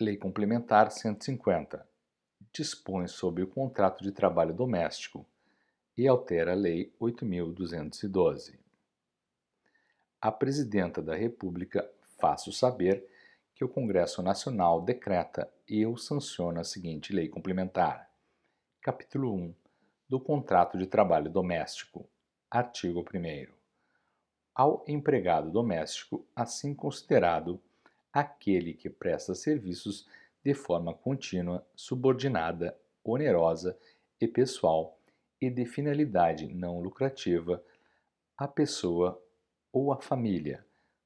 Lei Complementar 150 dispõe sobre o contrato de trabalho doméstico e altera a Lei 8.212. A Presidenta da República faço saber que o Congresso Nacional decreta e eu sanciono a seguinte lei complementar. Capítulo 1 do Contrato de Trabalho Doméstico. Artigo 1º. Ao empregado doméstico, assim considerado aquele que presta serviços de forma contínua, subordinada, onerosa e pessoal e de finalidade não lucrativa, à pessoa ou à família,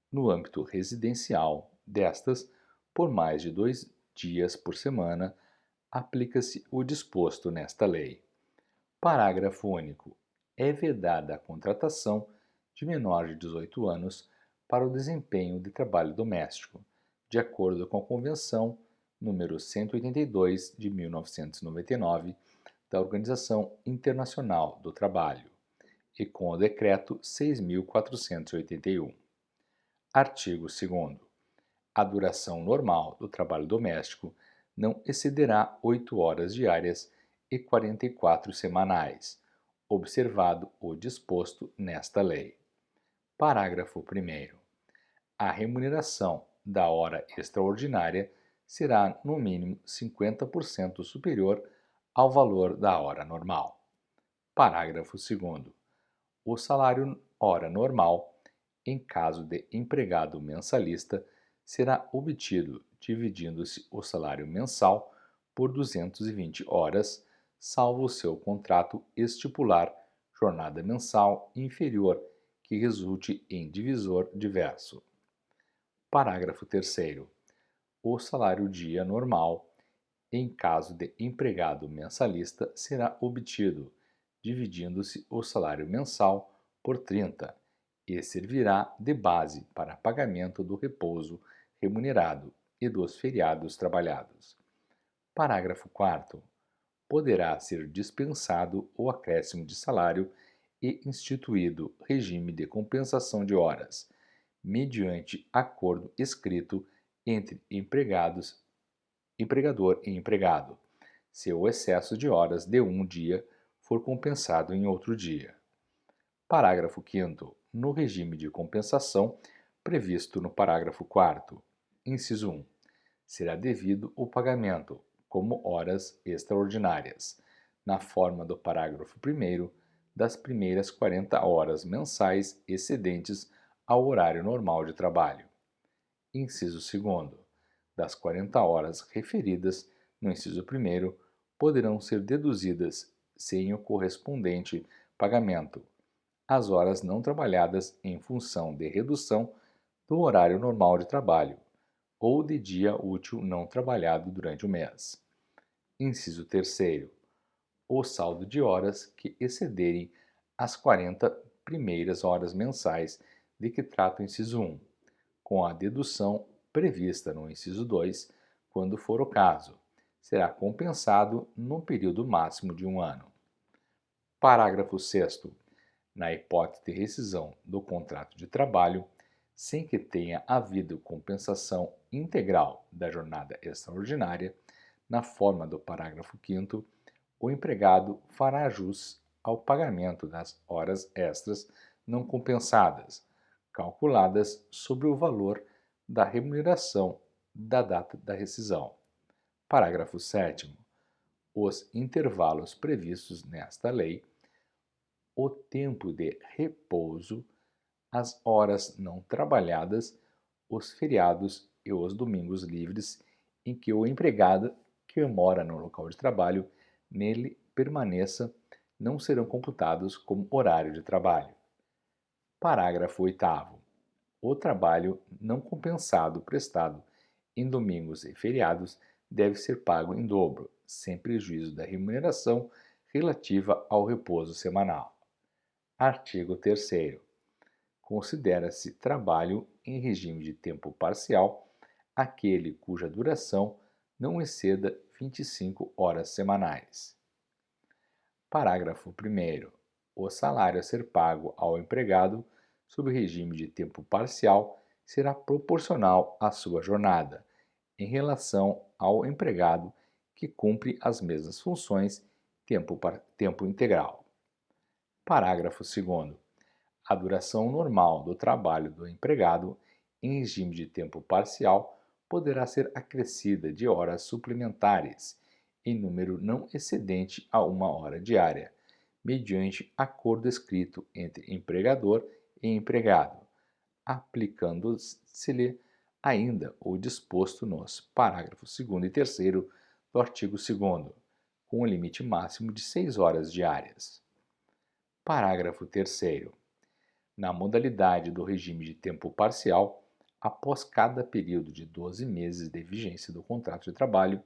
no âmbito residencial destas, por mais de 2 dias por semana, aplica-se o disposto nesta lei. Parágrafo único. É vedada a contratação de menor de 18 anos para o desempenho de trabalho doméstico, de acordo com a Convenção número 182 de 1999 da Organização Internacional do Trabalho e com o Decreto 6.481. Artigo 2º. A duração normal do trabalho doméstico não excederá 8 horas diárias e 44 semanais, observado o disposto nesta lei. Parágrafo 1º. A remuneração da hora extraordinária será, no mínimo, 50% superior ao valor da hora normal. Parágrafo 2º. O salário hora normal, em caso de empregado mensalista, será obtido dividindo-se o salário mensal por 220 horas, salvo o seu contrato estipular jornada mensal inferior que resulte em divisor diverso. Parágrafo 3º. O salário dia normal, em caso de empregado mensalista, será obtido dividindo-se o salário mensal por 30 e servirá de base para pagamento do repouso remunerado e dos feriados trabalhados. Parágrafo 4º. Poderá ser dispensado o acréscimo de salário e instituído regime de compensação de horas, mediante acordo escrito entre empregador e empregado, se o excesso de horas de um dia for compensado em outro dia. Parágrafo 5º. No regime de compensação previsto no parágrafo 4º, inciso 1, será devido o pagamento, como horas extraordinárias, na forma do parágrafo 1º, das primeiras 40 horas mensais excedentes ao horário normal de trabalho. Inciso 2º. Das 40 horas referidas no inciso 1º, poderão ser deduzidas, sem o correspondente pagamento, as horas não trabalhadas em função de redução do horário normal de trabalho ou de dia útil não trabalhado durante o mês. Inciso 3º. O saldo de horas que excederem as 40 primeiras horas mensais de que trata o inciso 1, com a dedução prevista no inciso 2, quando for o caso, será compensado no período máximo de um ano. Parágrafo 6º. Na hipótese de rescisão do contrato de trabalho, sem que tenha havido compensação integral da jornada extraordinária, na forma do parágrafo 5º, o empregado fará jus ao pagamento das horas extras não compensadas, calculadas sobre o valor da remuneração da data da rescisão. Parágrafo 7º. Os intervalos previstos nesta lei, o tempo de repouso, as horas não trabalhadas, os feriados e os domingos livres em que o empregado que mora no local de trabalho nele permaneça não serão computados como horário de trabalho. Parágrafo 8º. O trabalho não compensado prestado em domingos e feriados deve ser pago em dobro, sem prejuízo da remuneração relativa ao repouso semanal. Artigo 3º. Considera-se trabalho em regime de tempo parcial aquele cuja duração não exceda 25 horas semanais. Parágrafo 1º. O salário a ser pago ao empregado sob regime de tempo parcial será proporcional à sua jornada, em relação ao empregado que cumpre as mesmas funções tempo integral. Parágrafo 2º. A duração normal do trabalho do empregado em regime de tempo parcial poderá ser acrescida de horas suplementares, em número não excedente a 1 hora diária, mediante acordo escrito entre empregador e empregado, aplicando-se-lhe ainda o disposto nos parágrafos 2º e 3º do artigo 2º, com o limite máximo de 6 horas diárias. Parágrafo 3º. Na modalidade do regime de tempo parcial, após cada período de 12 meses de vigência do contrato de trabalho,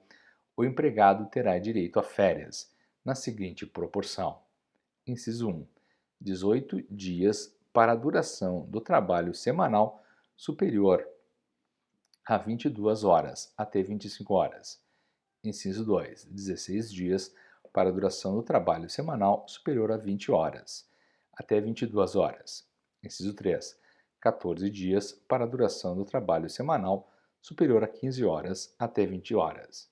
o empregado terá direito a férias, na seguinte proporção: inciso 1, 18 dias para a duração do trabalho semanal superior a 22 horas até 25 horas. Inciso 2, 16 dias para a duração do trabalho semanal superior a 20 horas, até 22 horas. Inciso 3, 14 dias para a duração do trabalho semanal superior a 15 horas até 20 horas.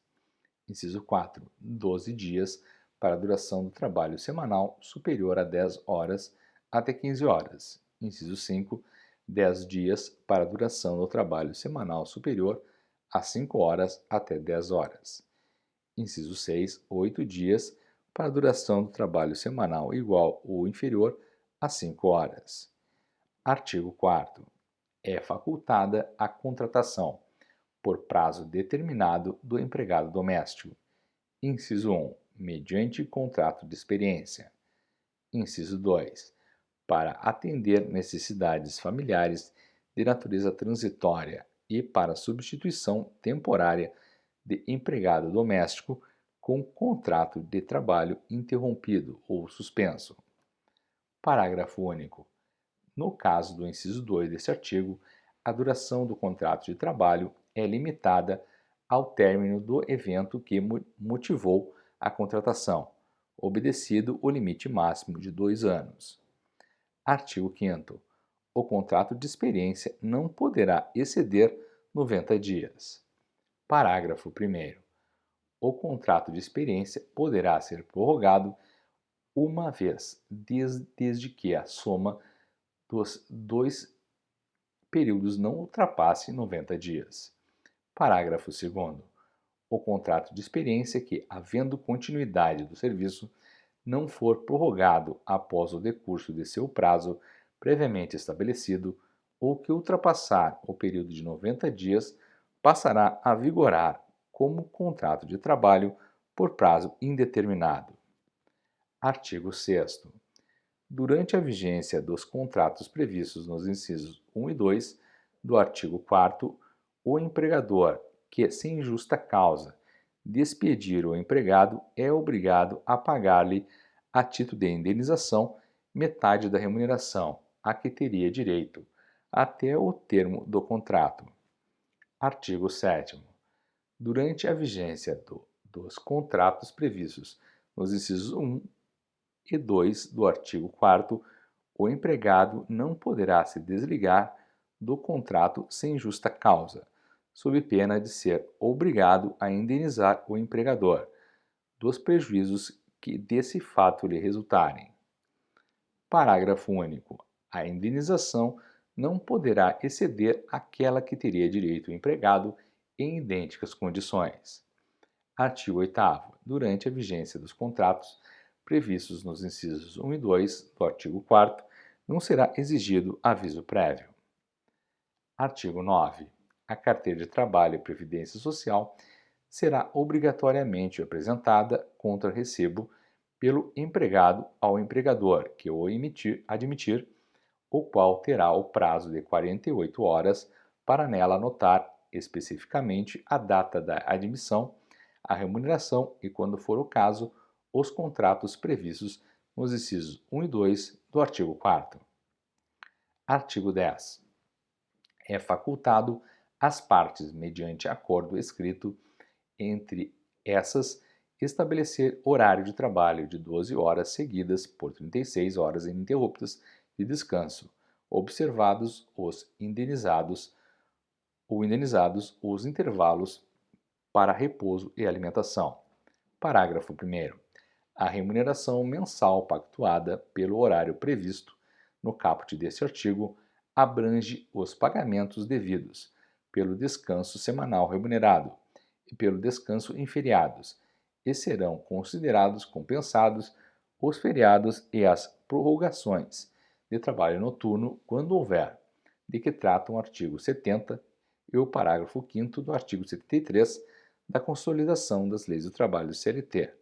Inciso 4, 12 dias para a duração do trabalho semanal superior a 10 horas até 15 horas. Inciso 5, 10 dias para a duração do trabalho semanal superior a 5 horas até 10 horas. Inciso 6, 8 dias para a duração do trabalho semanal igual ou inferior a 5 horas. Artigo 4º. É facultada a contratação, por prazo determinado, do empregado doméstico. Inciso 1. Mediante contrato de experiência. Inciso 2. Para atender necessidades familiares de natureza transitória e para substituição temporária de empregado doméstico com contrato de trabalho interrompido ou suspenso. Parágrafo único. No caso do inciso 2 deste artigo, a duração do contrato de trabalho é limitada ao término do evento que motivou a contratação, obedecido o limite máximo de 2 anos. Artigo 5º. O contrato de experiência não poderá exceder 90 dias. Parágrafo 1º. O contrato de experiência poderá ser prorrogado uma vez, desde que a soma dos dois períodos não ultrapasse 90 dias. Parágrafo 2º. O contrato de experiência que, havendo continuidade do serviço, não for prorrogado após o decurso de seu prazo previamente estabelecido ou que ultrapassar o período de 90 dias, passará a vigorar como contrato de trabalho por prazo indeterminado. Artigo 6º. Durante a vigência dos contratos previstos nos incisos 1 e 2 do artigo 4º, o empregador que, sem justa causa, despedir o empregado é obrigado a pagar-lhe, a título de indenização, metade da remuneração a que teria direito, até o termo do contrato. Artigo 7º. Durante a vigência dos contratos previstos nos incisos 1 e 2 do artigo 4º, o empregado não poderá se desligar do contrato sem justa causa, sob pena de ser obrigado a indenizar o empregador dos prejuízos que desse fato lhe resultarem. Parágrafo único. A indenização não poderá exceder aquela que teria direito o empregado em idênticas condições. Artigo 8º. Durante a vigência dos contratos previstos nos incisos 1 e 2 do artigo 4º, não será exigido aviso prévio. Artigo 9. A carteira de trabalho e previdência social será obrigatoriamente apresentada contra recibo pelo empregado ao empregador que o admitir, o qual terá o prazo de 48 horas para nela anotar especificamente a data da admissão, a remuneração e, quando for o caso, os contratos previstos nos incisos 1 e 2 do artigo 4º. Artigo 10. É facultado às partes, mediante acordo escrito entre essas, estabelecer horário de trabalho de 12 horas seguidas por 36 horas ininterruptas de descanso, observados os indenizados os intervalos para repouso e alimentação. Parágrafo 1º. A remuneração mensal pactuada pelo horário previsto no caput deste artigo abrange os pagamentos devidos pelo descanso semanal remunerado e pelo descanso em feriados, e serão considerados compensados os feriados e as prorrogações de trabalho noturno quando houver, de que tratam o artigo 70 e o parágrafo 5º do artigo 73 da Consolidação das Leis do Trabalho CLT.